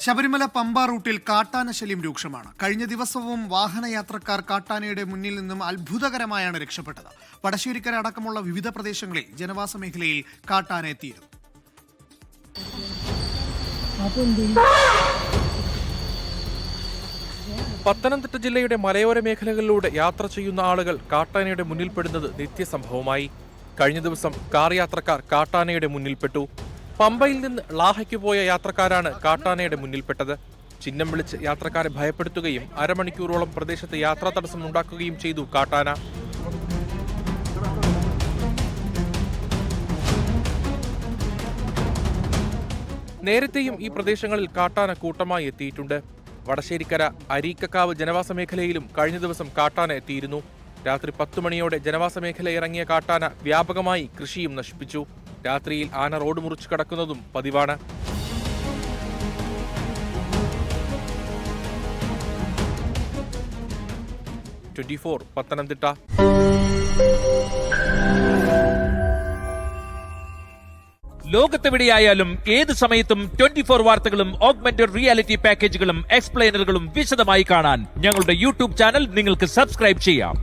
ശബരിമല പമ്പ റൂട്ടിൽ കാട്ടാന ശല്യം രൂക്ഷമാണ്. കഴിഞ്ഞ ദിവസവും വാഹനയാത്രക്കാർ കാട്ടാനയുടെ മുന്നിൽ നിന്നും അത്ഭുതകരമായാണ് രക്ഷപ്പെട്ടത്. വടശ്ശേരിക്കര അടക്കമുള്ള വിവിധ പ്രദേശങ്ങളിൽ ജനവാസ മേഖലയിൽ കാട്ടാന എത്തിയിരുന്നു. പത്തനംതിട്ട ജില്ലയുടെ മലയോര മേഖലകളിലൂടെ യാത്ര ചെയ്യുന്ന ആളുകൾ കാട്ടാനയുടെ മുന്നിൽപ്പെടുന്നത് നിത്യസംഭവമായി. കഴിഞ്ഞ ദിവസം കാർ യാത്രക്കാർ കാട്ടാനയുടെ മുന്നിൽപ്പെട്ടു. പമ്പയിൽ നിന്ന് ലാഹയ്ക്ക് പോയ യാത്രക്കാരാണ് കാട്ടാനയുടെ മുന്നിൽപ്പെട്ടത്. ചിഹ്നം വിളിച്ച് യാത്രക്കാരെ ഭയപ്പെടുത്തുകയും അരമണിക്കൂറോളം പ്രദേശത്ത് യാത്രാ തടസ്സം ഉണ്ടാക്കുകയും ചെയ്തു കാട്ടാന. നേരത്തെയും ഈ പ്രദേശങ്ങളിൽ കാട്ടാന കൂട്ടമായി എത്തിയിട്ടുണ്ട്. വടശ്ശേരിക്കര അരീക്കക്കാവ് ജനവാസ മേഖലയിലും കഴിഞ്ഞ ദിവസം കാട്ടാന എത്തിയിരുന്നു. രാത്രി 10 മണിയോടെ ജനവാസ മേഖല ഇറങ്ങിയ കാട്ടാന വ്യാപകമായി കൃഷിയും നശിപ്പിച്ചു. രാത്രിയിൽ ആന റോഡ് മുറിച്ചു കടക്കുന്നതും പതിവാണ്. പത്തനംതിട്ട. ലോകത്തെവിടെയായാലും ഏത് സമയത്തും 24 വാർത്തകളും ഓഗ്മെന്റഡ് റിയാലിറ്റി പാക്കേജുകളും എക്സ്പ്ലെയിനറുകളും വിശദമായി കാണാൻ ഞങ്ങളുടെ യൂട്യൂബ് ചാനൽ നിങ്ങൾക്ക് സബ്സ്ക്രൈബ് ചെയ്യാം.